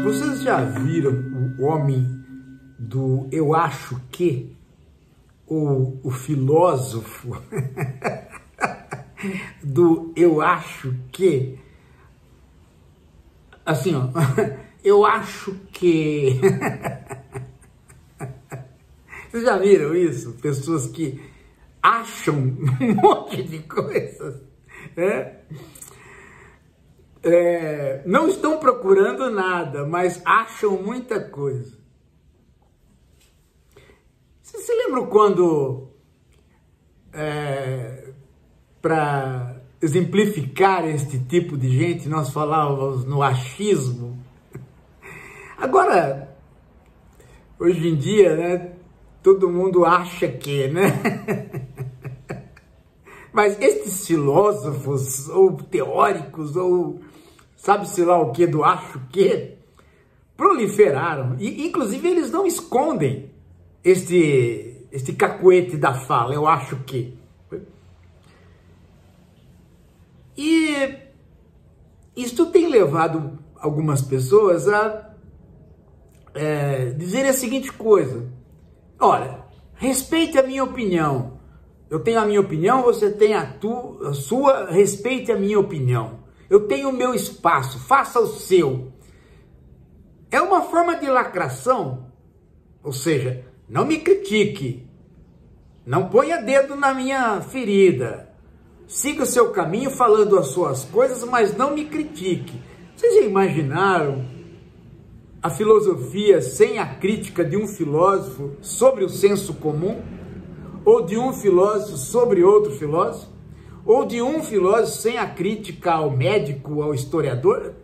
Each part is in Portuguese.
Vocês já viram o homem do eu acho que? Ou o filósofo do eu acho que? Assim, ó, eu acho que... Vocês já viram isso? Pessoas que acham um monte de coisas, né? Não estão procurando nada, mas acham muita coisa. Você se lembra quando, para exemplificar este tipo de gente, nós falávamos no achismo? Agora, hoje em dia, né, todo mundo acha que, né? Mas estes filósofos, ou teóricos, ou sabe-se lá o que do acho que, proliferaram. E, inclusive, eles não escondem este cacuete da fala, eu acho que. E isto tem levado algumas pessoas a dizer a seguinte coisa: olha, respeite a minha opinião. Eu tenho a minha opinião, você tem a sua, respeite a minha opinião. Eu tenho o meu espaço, faça o seu. É uma forma de lacração, ou seja, não me critique, não ponha dedo na minha ferida, siga o seu caminho falando as suas coisas, mas não me critique. Vocês já imaginaram a filosofia sem a crítica de um filósofo sobre o senso comum? Ou de um filósofo sobre outro filósofo? Ou de um filósofo sem a crítica ao médico, ao historiador?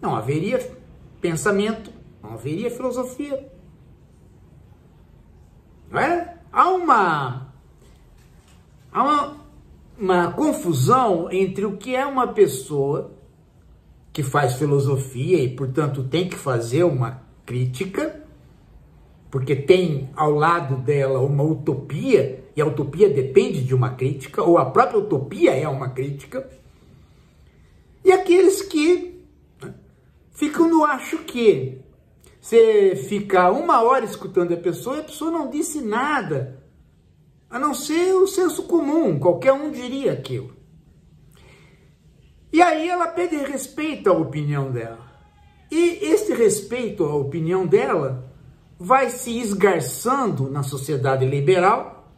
Não haveria pensamento, não haveria filosofia. Não é? Há uma confusão entre o que é uma pessoa que faz filosofia e, portanto, tem que fazer uma crítica, porque tem ao lado dela uma utopia, e a utopia depende de uma crítica, ou a própria utopia é uma crítica, e aqueles que ficam no acho que. Você fica 1 hora escutando a pessoa não disse nada, a não ser o senso comum, qualquer um diria aquilo. E aí ela pede respeito à opinião dela. E esse respeito à opinião dela vai se esgarçando na sociedade liberal,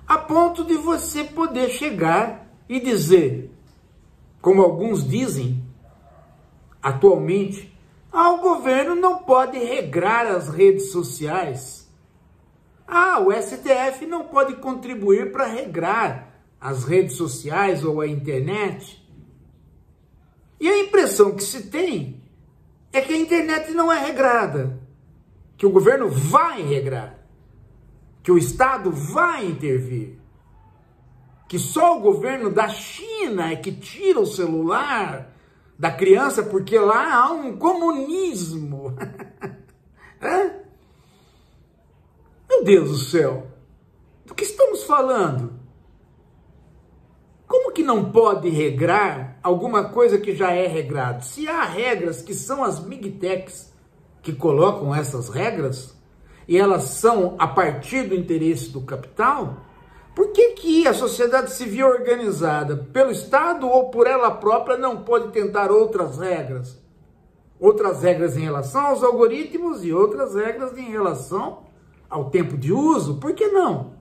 a ponto de você poder chegar e dizer, como alguns dizem atualmente, o governo não pode regrar as redes sociais. O STF não pode contribuir para regrar as redes sociais ou a internet. E a impressão que se tem é que a internet não é regrada, que o governo vai regrar, que o Estado vai intervir, que só o governo da China é que tira o celular da criança porque lá há um comunismo. Meu Deus do céu, do que estamos falando? Como que não pode regrar alguma coisa que já é regrado? Se há regras que são as big techs que colocam essas regras, e elas são a partir do interesse do capital, por que a sociedade civil organizada pelo Estado ou por ela própria não pode tentar outras regras? Outras regras em relação aos algoritmos e outras regras em relação ao tempo de uso? Por que não?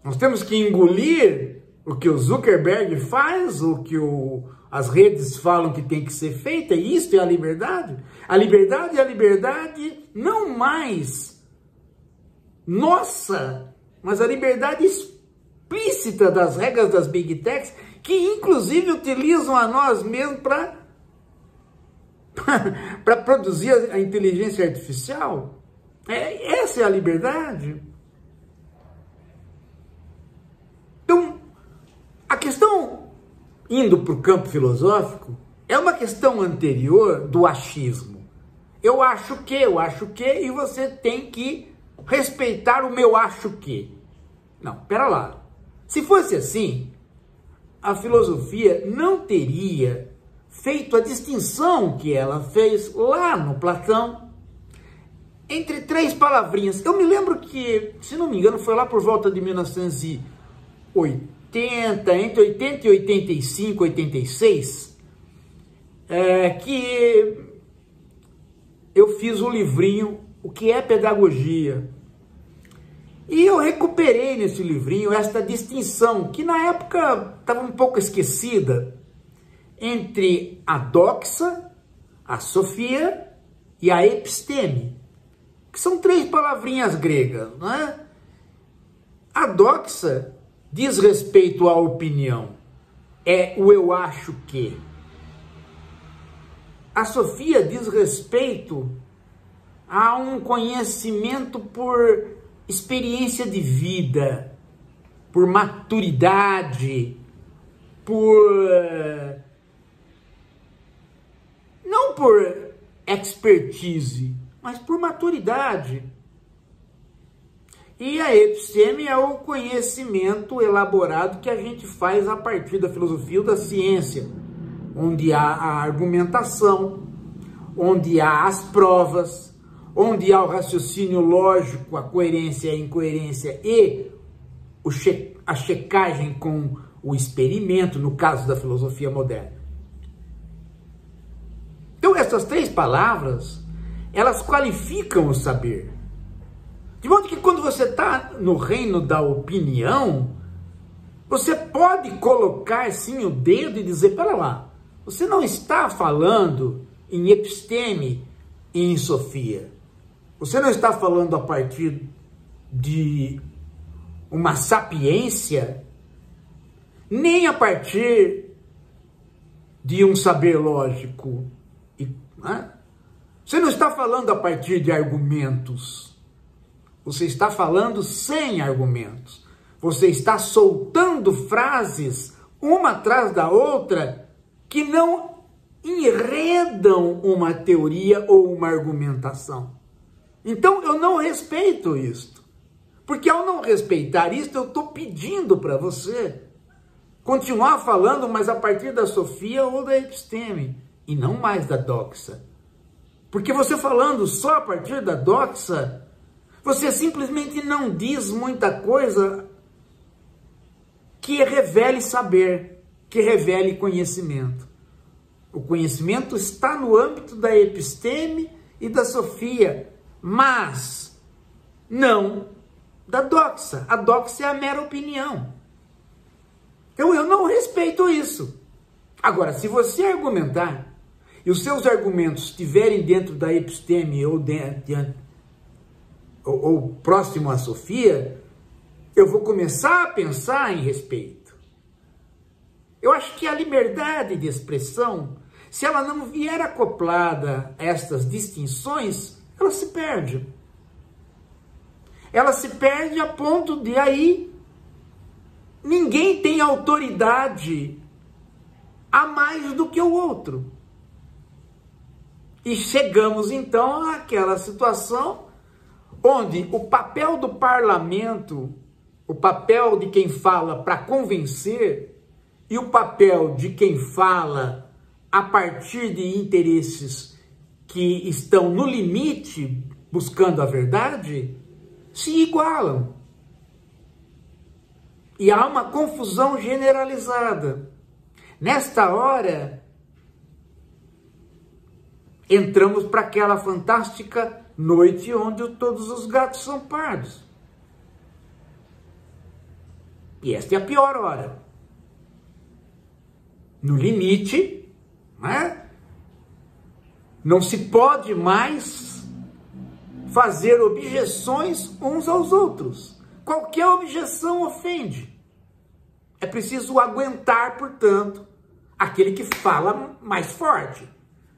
Nós temos que engolir o que o Zuckerberg faz, o que as redes falam que tem que ser feita, e isto é a liberdade? A liberdade é a liberdade não mais nossa, mas a liberdade explícita das regras das Big Techs, que inclusive utilizam a nós mesmos para produzir a inteligência artificial. Essa é a liberdade. Então, a questão, indo para o campo filosófico, é uma questão anterior do achismo. Eu acho que, e você tem que respeitar o meu acho que. Não, pera lá. Se fosse assim, a filosofia não teria feito a distinção que ela fez lá no Platão entre três palavrinhas. Eu me lembro que, se não me engano, foi lá por volta de 1980, entre 80 e 85, 86, que eu fiz o livrinho O que é Pedagogia. E eu recuperei nesse livrinho esta distinção, que na época estava um pouco esquecida, entre a doxa, a sofia e a episteme, que são três palavrinhas gregas, não é? A doxa diz respeito à opinião, é o eu acho que. A sofia diz respeito a um conhecimento por experiência de vida, por maturidade, não por expertise, mas por maturidade. E a episteme é o conhecimento elaborado que a gente faz a partir da filosofia ou da ciência, onde há a argumentação, onde há as provas, onde há o raciocínio lógico, a coerência, a incoerência e a checagem com o experimento, no caso da filosofia moderna. Então, essas três palavras, elas qualificam o saber. De modo que quando você está no reino da opinião, você pode colocar sim o dedo e dizer, pera lá, você não está falando em episteme e em sofia. Você não está falando a partir de uma sapiência, nem a partir de um saber lógico. Você não está falando a partir de argumentos. Você está falando sem argumentos. Você está soltando frases, uma atrás da outra, que não enredam uma teoria ou uma argumentação. Então, eu não respeito isto. Porque ao não respeitar isto, eu estou pedindo para você continuar falando, mas a partir da sofia ou da episteme, e não mais da doxa. Porque você falando só a partir da doxa, você simplesmente não diz muita coisa que revele saber, que revele conhecimento. O conhecimento está no âmbito da episteme e da sofia, mas não da doxa. A doxa é a mera opinião. Então eu não respeito isso. Agora, se você argumentar e os seus argumentos estiverem dentro da episteme ou próximo à sofia, eu vou começar a pensar em respeito. Eu acho que a liberdade de expressão, se ela não vier acoplada a estas distinções, ela se perde. Ela se perde a ponto de aí ninguém tem autoridade a mais do que o outro. E chegamos então àquela situação onde o papel do parlamento, o papel de quem fala para convencer e o papel de quem fala a partir de interesses que estão no limite, buscando a verdade, se igualam. E há uma confusão generalizada. Nesta hora, entramos para aquela fantástica noite onde todos os gatos são pardos. E esta é a pior hora. No limite, né? Não se pode mais fazer objeções uns aos outros. Qualquer objeção ofende. É preciso aguentar, portanto, aquele que fala mais forte,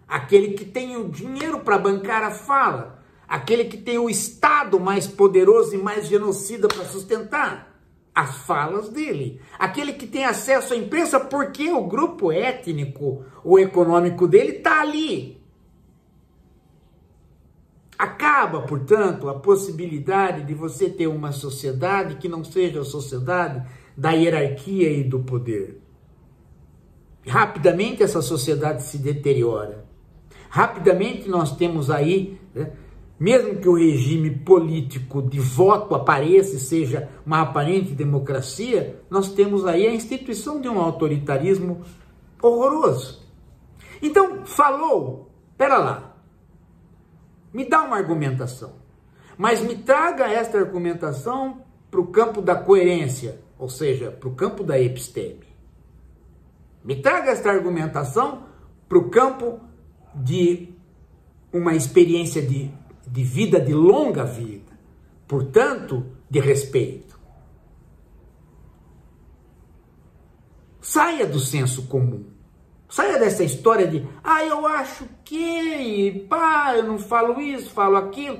aquele que tem o dinheiro para bancar a fala, aquele que tem o Estado mais poderoso e mais genocida para sustentar as falas dele, aquele que tem acesso à imprensa porque o grupo étnico ou econômico dele está ali. Acaba, portanto, a possibilidade de você ter uma sociedade que não seja a sociedade da hierarquia e do poder. Rapidamente essa sociedade se deteriora. Rapidamente nós temos aí, né, mesmo que o regime político de voto apareça e seja uma aparente democracia, nós temos aí a instituição de um autoritarismo horroroso. Então, falou, pera lá, me dá uma argumentação, mas me traga esta argumentação para o campo da coerência, ou seja, para o campo da episteme. Me traga esta argumentação para o campo de uma experiência de vida, de longa vida, portanto, de respeito. Saia do senso comum. Saia dessa história de, eu acho que, eu não falo isso, falo aquilo,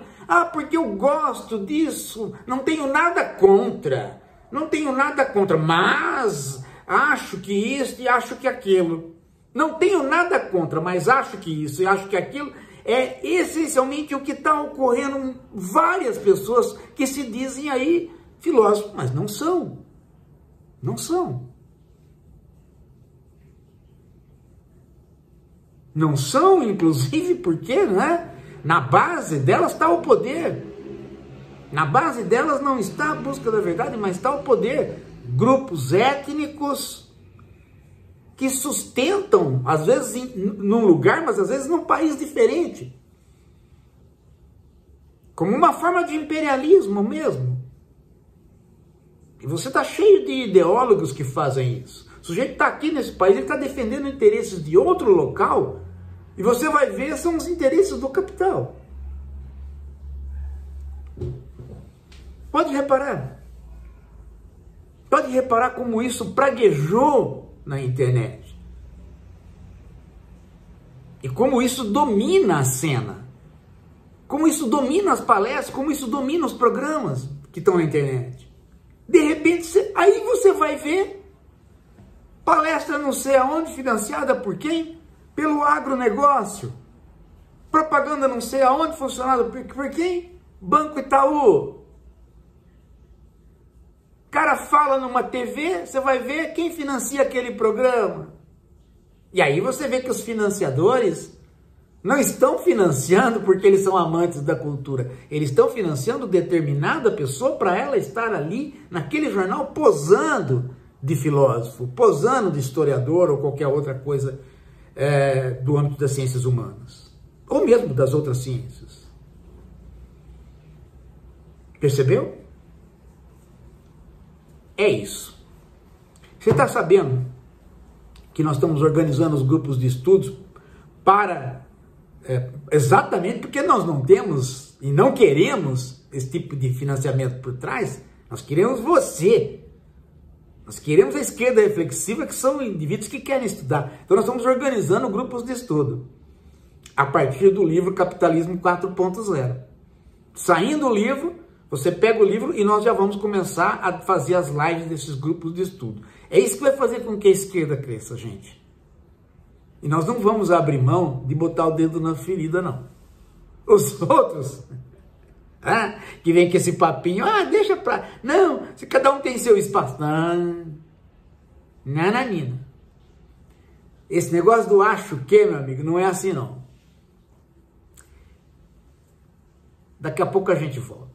porque eu gosto disso, não tenho nada contra, mas acho que isso e acho que aquilo. Não tenho nada contra, mas acho que isso e acho que aquilo é essencialmente o que está ocorrendo com várias pessoas que se dizem aí filósofos, mas não são. Não são. Não são, inclusive, porque, né, na base delas está o poder. Na base delas não está a busca da verdade, mas está o poder. Grupos étnicos que sustentam, às vezes num lugar, mas às vezes num país diferente. Como uma forma de imperialismo mesmo. E você está cheio de ideólogos que fazem isso. O sujeito está aqui nesse país, ele está defendendo interesses de outro local, e você vai ver, são os interesses do capital. Pode reparar. Pode reparar como isso praguejou na internet. E como isso domina a cena. Como isso domina as palestras, como isso domina os programas que estão na internet. De repente, aí você vai ver palestra não sei aonde, financiada por quem? Pelo agronegócio. Propaganda não sei aonde, funcionada por quem? Banco Itaú. O cara fala numa TV, você vai ver quem financia aquele programa. E aí você vê que os financiadores não estão financiando porque eles são amantes da cultura. Eles estão financiando determinada pessoa para ela estar ali naquele jornal posando de filósofo, posando de historiador ou qualquer outra coisa do âmbito das ciências humanas. Ou mesmo das outras ciências. Percebeu? É isso. Você está sabendo que nós estamos organizando os grupos de estudos para... exatamente porque nós não temos e não queremos esse tipo de financiamento por trás. Nós queremos você. Nós queremos a esquerda reflexiva, que são indivíduos que querem estudar. Então nós estamos organizando grupos de estudo a partir do livro Capitalismo 4.0. Saindo o livro, você pega o livro e nós já vamos começar a fazer as lives desses grupos de estudo. É isso que vai fazer com que a esquerda cresça, gente. E nós não vamos abrir mão de botar o dedo na ferida, não. Os outros, que vem com esse papinho, deixa pra... Não, se cada um tem seu espaço. Nananina. Esse negócio do acho que, meu amigo, não é assim, não. Daqui a pouco a gente volta.